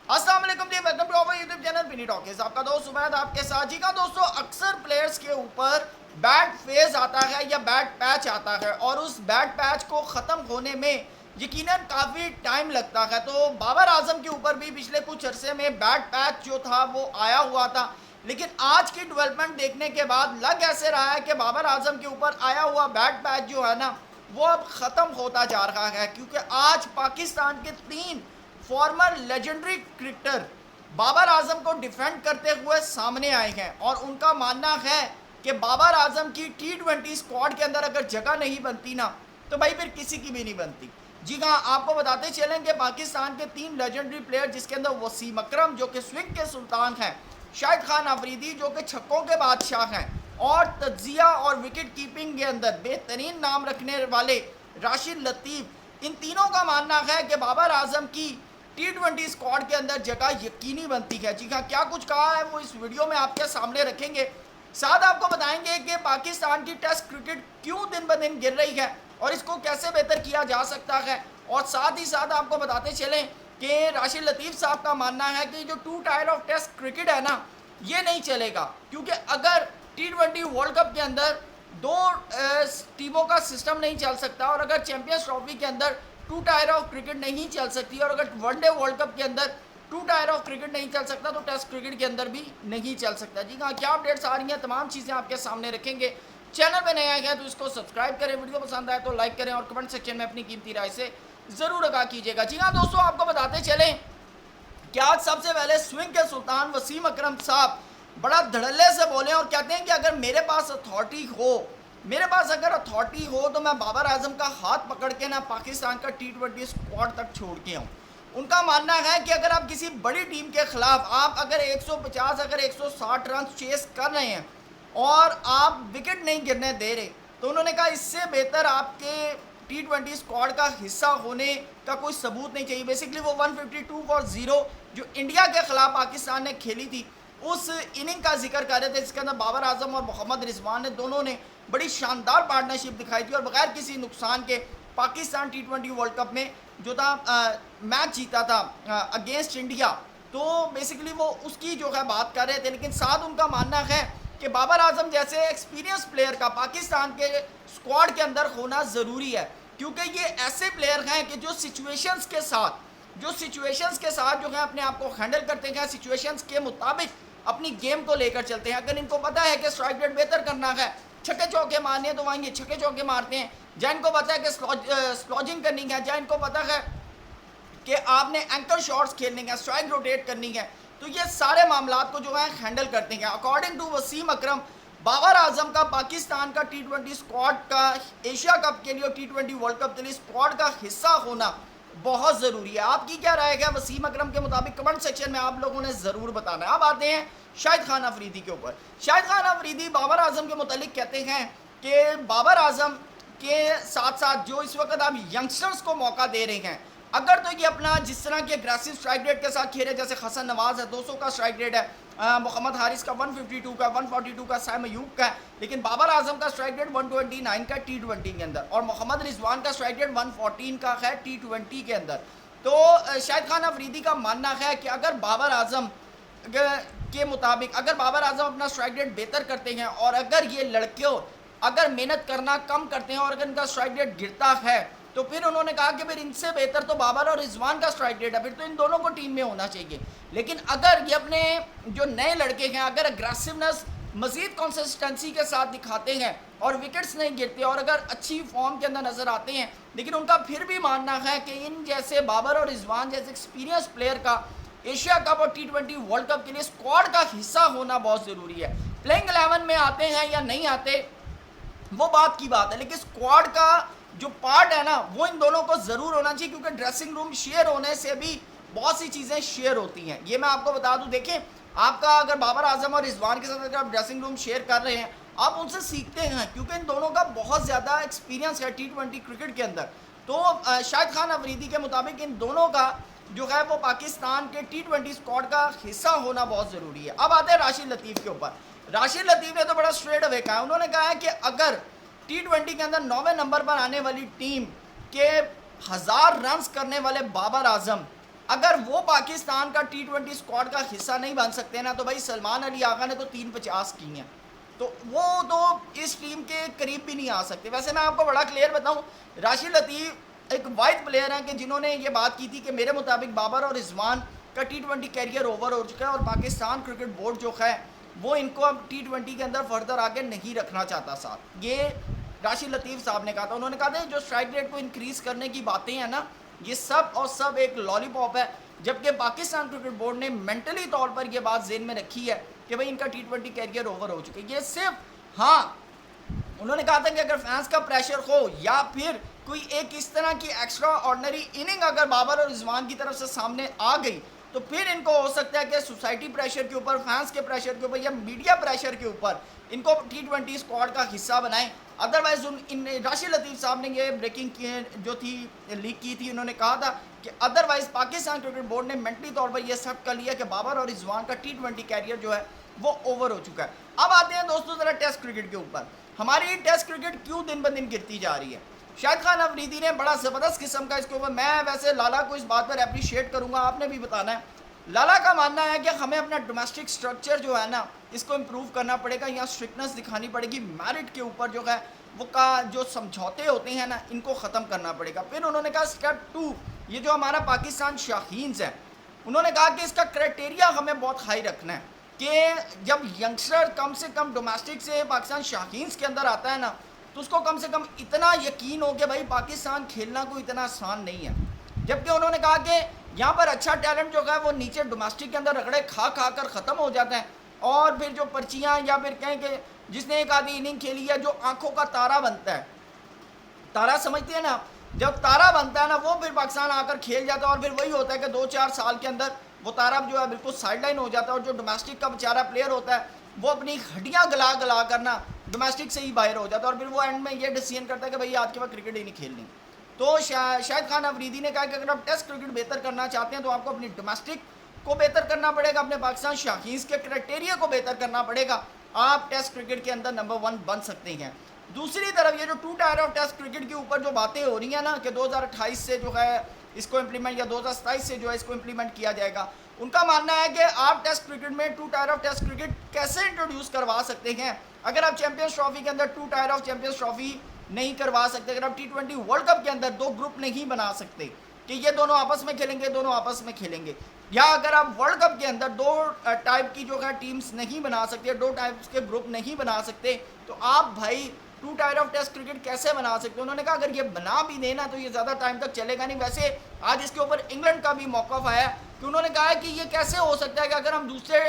अस्सलाम वालेकुम जी, welcome to our YouTube channel Vinni Talkies. आपका दोस्त उमैद आपके साथ। जी का दोस्तों, अक्सर प्लेयर्स के ऊपर बैड फेज आता है या बैड पैच आता है और उस बैड पैच को ख़त्म होने में यकीनन काफ़ी टाइम लगता है। तो बाबर आजम के ऊपर भी पिछले कुछ अरसे में बैड पैच जो था वो आया हुआ था, लेकिन आज की डेवलपमेंट देखने के बाद लग ऐसे रहा है कि बाबर आजम के ऊपर आया हुआ बैड पैच जो है ना वो अब ख़त्म होता जा रहा है, क्योंकि आज पाकिस्तान के 3 farmer legendary cricketer Babar Azam को डिफेंड करते हुए सामने आए हैं और उनका मानना है कि बाबर आजम की T20 स्क्वाड के अंदर अगर जगह नहीं बनती ना तो भाई फिर किसी की भी नहीं बनती। जी हाँ, आपको बताते चलें कि पाकिस्तान के 3 लेजेंडरी प्लेयर जिसके अंदर वसीम अकरम जो कि स्विंग के सुल्तान हैं, शाहिद खान अफरीदी जो कि छक्कों के बादशाह हैं और तज्जिया और विकेट कीपिंग के अंदर बेहतरीन नाम रखने वाले राशिद लतीफ़, इन तीनों का मानना है कि बाबर आजम की T20 स्क्वाड के अंदर जगह यकीनी बनती है। जी हाँ, क्या कुछ कहा है वो इस वीडियो में आपके सामने रखेंगे। साथ आपको बताएंगे कि पाकिस्तान की टेस्ट क्रिकेट क्यों दिन ब दिन गिर रही है और इसको कैसे बेहतर किया जा सकता है, और साथ ही साथ आपको बताते चलें कि राशिद लतीफ़ साहब का मानना है कि जो 2 टायर ऑफ टेस्ट क्रिकेट है ना ये नहीं चलेगा, क्योंकि अगर T20 वर्ल्ड कप के अंदर 2 टीमों का सिस्टम नहीं चल सकता और अगर चैंपियंस ट्रॉफी के अंदर 2 टायर ऑफ क्रिकेट नहीं चल सकती और अगर वनडे वर्ल्ड कप के अंदर 2 टायर ऑफ क्रिकेट नहीं चल सकता तो टेस्ट क्रिकेट के अंदर भी नहीं चल सकता। जी हाँ, क्या अपडेट्स आ रही हैं तमाम चीज़ें आपके सामने रखेंगे। चैनल पे नया है तो इसको सब्सक्राइब करें, वीडियो पसंद आए तो लाइक करें और कमेंट सेक्शन में अपनी कीमती राय से ज़रूर आगाह कीजिएगा। जी हाँ दोस्तों, आपको बताते चलें कि आज सबसे पहले स्विंग के सुल्तान वसीम अकरम साहब बड़ा धड़ल्ले से बोले और कहते हैं कि अगर मेरे पास अथॉरिटी हो, मेरे पास अगर अथॉरिटी हो तो मैं बाबर आजम का हाथ पकड़ के ना पाकिस्तान का T20 स्क्वाड तक छोड़ के आऊँ। उनका मानना है कि अगर आप किसी बड़ी टीम के खिलाफ आप अगर 150 अगर 160 रन चेस कर रहे हैं और आप विकेट नहीं गिरने दे रहे, तो उन्होंने कहा इससे बेहतर आपके T20 स्क्वाड का हिस्सा होने का कोई सबूत नहीं चाहिए। बेसिकली वो 152 फॉर 0 जो इंडिया के खिलाफ पाकिस्तान ने खेली थी उस इनिंग का जिक्र कर रहे थे, जिसके अंदर बाबर आजम और मोहम्मद रिजवान ने दोनों ने बड़ी शानदार पार्टनरशिप दिखाई थी और बगैर किसी नुकसान के पाकिस्तान T20 वर्ल्ड कप में जो था मैच जीता था अगेंस्ट इंडिया। तो बेसिकली वो उसकी जो है बात कर रहे थे, लेकिन साथ उनका मानना है कि बाबर आजम जैसे एक्सपीरियंस प्लेयर का पाकिस्तान के स्क्वाड के अंदर होना ज़रूरी है, क्योंकि ये ऐसे प्लेयर हैं कि जो सिचुएशंस के साथ जो है अपने आप को हैंडल करते हैं, सिचुएशंस के मुताबिक अपनी गेम को लेकर चलते हैं। अगर इनको पता है कि स्ट्राइक रेट बेहतर करना है, छक्के चौके मारने हैं तो वहाँ ये छक्के चौके मारते हैं, जहाँ इनको पता है कि स्लॉजिंग करनी है, जहाँ इनको पता है कि आपने एंकर शॉट्स खेलनी है, स्ट्राइक रोटेट करनी है, तो ये सारे मामला को जो है हैंडल करते हैं। अकॉर्डिंग टू वसीम अकरम, बाबर आजम का पाकिस्तान का T20 स्क्वाड का एशिया कप के लिए और T20 वर्ल्ड कप के लिए स्क्वाड का हिस्सा होना बहुत ज़रूरी है। आपकी क्या राय है वसीम अकरम के मुताबिक, कमेंट सेक्शन में आप लोगों ने ज़रूर बताना है। अब आते हैं शाहिद खान अफरीदी के ऊपर। शाहिद खान अफरीदी बाबर आजम के मुतालिक कहते हैं कि बाबर आजम के साथ साथ जो इस वक्त आप यंगस्टर्स को मौका दे रहे हैं, अगर तो ये अपना जिस तरह के अग्रेसिव स्ट्राइक रेट के साथ खेले, जैसे हसन नवाज है 200 का स्ट्राइक रेट है, मोहम्मद हारिस का 152 का, 142 का साइम अयूब का है, लेकिन बाबर आजम का स्ट्राइक रेट 129 का T20 के अंदर और मोहम्मद रिजवान का स्ट्राइक रेट 114 का है T20 के अंदर। तो शाहिद खान अफरीदी का मानना है कि अगर बाबर आजम के मुताबिक अगर बाबर आजम अपना स्ट्राइक रेट बेहतर करते हैं और अगर ये लड़कियों अगर मेहनत करना कम करते हैं और अगर इनका स्ट्राइक रेट गिरता है, तो फिर उन्होंने कहा कि फिर इनसे बेहतर तो बाबर और रिजवान का स्ट्राइक रेट है, फिर तो इन दोनों को टीम में होना चाहिए। लेकिन अगर ये अपने जो नए लड़के हैं अगर अग्रेसिवनेस मज़ीद कंसिस्टेंसी के साथ दिखाते हैं और विकेट्स नहीं गिरते और अगर अच्छी फॉर्म के अंदर नज़र आते हैं, लेकिन उनका फिर भी मानना है कि इन जैसे बाबर और रिजवान जैसे एक्सपीरियंस प्लेयर का एशिया कप और T20 वर्ल्ड कप के लिए स्क्वाड का हिस्सा होना बहुत ज़रूरी है। प्लेइंग 11 में आते हैं या नहीं आते वो बात की बात है, लेकिन स्क्वाड का जो पार्ट है ना वो इन दोनों को ज़रूर होना चाहिए, क्योंकि ड्रेसिंग रूम शेयर होने से भी बहुत सी चीज़ें शेयर होती हैं। ये मैं आपको बता दूं, देखें आपका अगर बाबर आजम और रिजवान के साथ अगर आप ड्रेसिंग रूम शेयर कर रहे हैं, आप उनसे सीखते हैं, क्योंकि इन दोनों का बहुत ज़्यादा एक्सपीरियंस है T20 क्रिकेट के अंदर। तो शाहिद खान अफरीदी के मुताबिक इन दोनों का जो है वो पाकिस्तान के T20 स्क्वाड का हिस्सा होना बहुत ज़रूरी है। अब आते हैं राशिद लतीफ़ के ऊपर। राशिद लतीफ़ ने तो बड़ा स्ट्रेट अवे कहा, उन्होंने कहा है कि अगर T20 के अंदर 9वें नंबर पर आने वाली टीम के 1000 रन करने वाले बाबर आजम अगर वो पाकिस्तान का T20 स्क्वाड का हिस्सा नहीं बन सकते ना, तो भाई सलमान अली आगा ने तो 350 की हैं, तो वो तो इस टीम के करीब भी नहीं आ सकते। वैसे मैं आपको बड़ा क्लियर बताऊं, राशिद लतीफ़ एक वाइड प्लेयर हैं कि जिन्होंने ये बात की थी कि मेरे मुताबिक बाबर और रिजवान का T20 कैरियर ओवर हो चुका है और पाकिस्तान क्रिकेट बोर्ड जो है वो इनको अब T20 के अंदर फर्दर आगे नहीं रखना चाहता। साथ ये राशिद लतीफ़ साहब ने कहा था। उन्होंने कहा था जो स्ट्राइक रेट को इंक्रीज़ करने की बातें हैं ना, ये सब और सब एक लॉलीपॉप है, जबकि पाकिस्तान क्रिकेट बोर्ड ने मेंटली तौर पर यह बात जेहन में रखी है कि भाई इनका T20 कैरियर ओवर हो चुका है। ये सिर्फ हाँ, उन्होंने कहा था कि अगर फैंस का प्रेशर हो या फिर कोई एक इस तरह की एक्स्ट्रा ऑर्डनरी इनिंग अगर बाबर और रिजवान की तरफ से सामने आ गई, तो फिर इनको हो सकता है कि सोसाइटी प्रेशर के ऊपर, फैंस के प्रेशर के ऊपर या मीडिया प्रेशर के ऊपर इनको T20 स्क्वाड का हिस्सा बनाएं। अदरवाइज इन राशिद लतीफ़ साहब ने ये ब्रेकिंग जो थी लीक की थी, उन्होंने कहा था कि अदरवाइज पाकिस्तान क्रिकेट बोर्ड ने मेंटली तौर पर यह एक्सेप्ट कर लिया कि बाबर और रिजवान का T20 कैरियर जो है वो ओवर हो चुका है। अब आते हैं दोस्तों ज़रा टेस्ट क्रिकेट के ऊपर। हमारी टेस्ट क्रिकेट क्यों दिन ब दिन गिरती जा रही है? शाहिद खान अफरीदी ने बड़ा ज़बरदस्त किस्म का इसके ऊपर, मैं वैसे लाला को इस बात पर अप्रिशिएट करूँगा, आपने भी बताना है। लाला का मानना है कि हमें अपना डोमेस्टिक स्ट्रक्चर जो है ना, इसको इम्प्रूव करना पड़ेगा, यहाँ स्ट्रिक्टनेस दिखानी पड़ेगी, मेरिट के ऊपर जो है वो का जो समझौते होते हैं ना, इनको ख़त्म करना पड़ेगा। फिर उन्होंने कहा स्टेप 2, ये जो हमारा पाकिस्तान शाहीन्स है, उन्होंने कहा कि इसका क्राइटेरिया हमें बहुत हाई रखना है कि जब यंगस्टर कम से कम डोमेस्टिक से पाकिस्तान शाहीन्स के अंदर आता है ना, तो उसको कम से कम इतना यकीन हो कि भाई पाकिस्तान खेलना कोई इतना आसान नहीं है। जबकि उन्होंने कहा कि यहाँ पर अच्छा टैलेंट जो है वो नीचे डोमेस्टिक के अंदर रगड़े खा खा कर ख़त्म हो जाता है, और फिर जो पर्चियाँ या फिर कहें कि जिसने एक आधी इनिंग खेली है, जो आंखों का तारा बनता है, तारा समझते हैं ना, जब तारा बनता है ना, वो फिर पाकिस्तान आकर खेल जाता है, और फिर वही होता है कि 2-4 साल के अंदर वो तारा जो है बिल्कुल साइडलाइन हो जाता है, और जो डोमेस्टिक का बेचारा प्लेयर होता है वो अपनी हड्डियाँ गला गला करना डोमेस्टिक से ही बाहर हो जाता है, और फिर वो एंड में ये डिसीजन करता है कि भाई आज के बाद क्रिकेट ही नहीं खेलनी। तो शाहिद खान अफरीदी ने कहा कि अगर आप टेस्ट क्रिकेट बेहतर करना चाहते हैं तो आपको अपनी डोमेस्टिक को बेहतर करना पड़ेगा, अपने पाकिस्तान शाहीन्स के क्राइटेरिया को बेहतर करना पड़ेगा, आप टेस्ट क्रिकेट के अंदर नंबर 1 बन सकते हैं। दूसरी तरफ ये जो 2 टायर ऑफ टेस्ट क्रिकेट के ऊपर जो बातें हो रही हैं ना कि 2028 से जो है इसको इम्प्लीमेंट या 2027 से जो है इसको इम्प्लीमेंट किया जाएगा, उनका मानना है कि आप टेस्ट क्रिकेट में 2 टायर ऑफ टेस्ट क्रिकेट कैसे इंट्रोड्यूस करवा सकते हैं। अगर आप चैंपियंस ट्रॉफी के अंदर 2 टायर ऑफ चैंपियंस ट्रॉफी नहीं करवा सकते, अगर आप T20 वर्ल्ड कप के अंदर 2 ग्रुप नहीं बना सकते कि ये दोनों आपस में खेलेंगे, दोनों आपस में खेलेंगे, या अगर आप वर्ल्ड कप के अंदर 2 टाइप की जो है टीम्स नहीं बना सकते, 2 टाइप्स के ग्रुप नहीं बना सकते, तो आप भाई 2 टायर ऑफ टेस्ट क्रिकेट कैसे बना सकते? उन्होंने कहा अगर ये बना भी देना तो ये ज़्यादा टाइम तक चलेगा नहीं। वैसे आज इसके ऊपर इंग्लैंड का भी मौक़िफ़ आया कि उन्होंने कहा है कि ये कैसे हो सकता है कि अगर हम दूसरे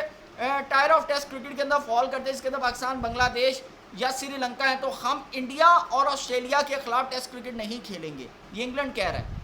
टायर ऑफ टेस्ट क्रिकेट के अंदर फॉल करते हैं, इसके अंदर पाकिस्तान, बांग्लादेश या श्रीलंका है, तो हम इंडिया और ऑस्ट्रेलिया के खिलाफ टेस्ट क्रिकेट नहीं खेलेंगे, ये इंग्लैंड कह रहा है।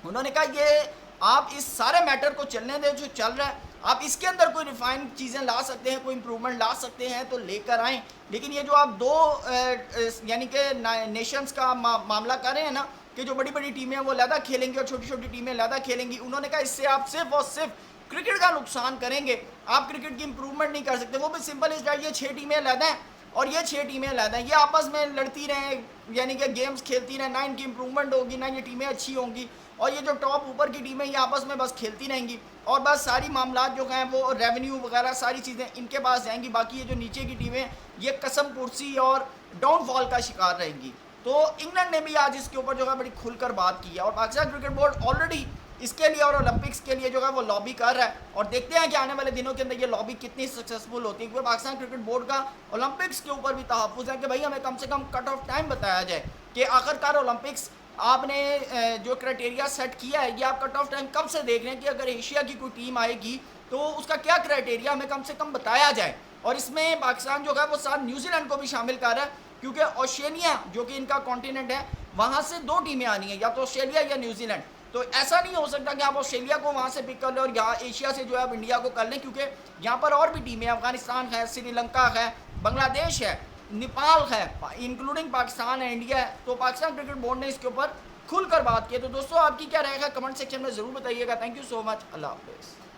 उन्होंने कहा ये आप इस सारे मैटर को चलने दें जो चल रहा है, आप इसके अंदर कोई रिफाइन चीज़ें ला सकते हैं, कोई इंप्रूवमेंट ला सकते हैं तो लेकर आएँ, लेकिन ये जो आप 2 यानी कि नेशंस का मामला कर रहे हैं ना कि जो बड़ी बड़ी टीमें हैं वो लहदा खेलेंगी और छोटी छोटी टीमें लहदा खेलेंगी, उन्होंने कहा इससे आप सिर्फ और सिर्फ क्रिकेट का नुकसान करेंगे, आप क्रिकेट की इंप्रूवमेंट नहीं कर सकते। वो भी सिंपल इस ये 6 टीमें लहदा हैं और ये 6 टीमें लहदा हैं, ये आपस में लड़ती रहें, यानी कि गेम्स खेलती रहें, ना इनकी इंप्रूवमेंट होगी, ना ये टीमें अच्छी होंगी, और ये जो टॉप ऊपर की टीमें ये आपस में बस खेलती रहेंगी, और बस सारी मामला जो हैं वो रेवेन्यू वगैरह सारी चीज़ें इनके पास जाएंगी, बाकी ये जो नीचे की टीमें ये कसम कुर्सी और डाउनफॉल का शिकार रहेंगी। तो इंग्लैंड ने भी आज इसके ऊपर जो है बड़ी खुलकर बात की है, और पाकिस्तान क्रिकेट बोर्ड ऑलरेडी इसके लिए और ओलंपिक्स के लिए जो है वो लॉबी कर रहा है, और देखते हैं कि आने वाले दिनों के अंदर ये लॉबी कितनी सक्सेसफुल होती है, क्योंकि पाकिस्तान क्रिकेट बोर्ड का ओलंपिक्स के ऊपर भी तहफ़्फ़ुज़ है कि भाई हमें कम से कम कट ऑफ टाइम बताया जाए कि आखिरकार ओलंपिक्स आपने जो क्राइटेरिया सेट किया है ये आप कट ऑफ टाइम कब से देख रहे हैं कि अगर एशिया की कोई टीम आएगी तो उसका क्या क्राइटेरिया हमें कम से कम बताया जाए। और इसमें पाकिस्तान जो है वो साथ न्यूजीलैंड को भी शामिल कर रहा है, क्योंकि ऑस्ट्रेलिया जो कि इनका कॉन्टिनेंट है वहाँ से 2 टीमें आनी है, या तो ऑस्ट्रेलिया या न्यूजीलैंड। तो ऐसा नहीं हो सकता कि आप ऑस्ट्रेलिया को वहाँ से पिक कर लें और यहाँ एशिया से जो है आप इंडिया को कर लें, क्योंकि यहाँ पर और भी टीमें, अफगानिस्तान है, श्रीलंका है, बांग्लादेश है, नेपाल है, इंक्लूडिंग पाकिस्तान है, इंडिया है। तो पाकिस्तान क्रिकेट बोर्ड ने इसके ऊपर खुलकर बात की है। तो दोस्तों आपकी क्या राय है कमेंट सेक्शन में ज़रूर बताइएगा। थैंक यू सो मच, अल्लाह हाफ़िज़।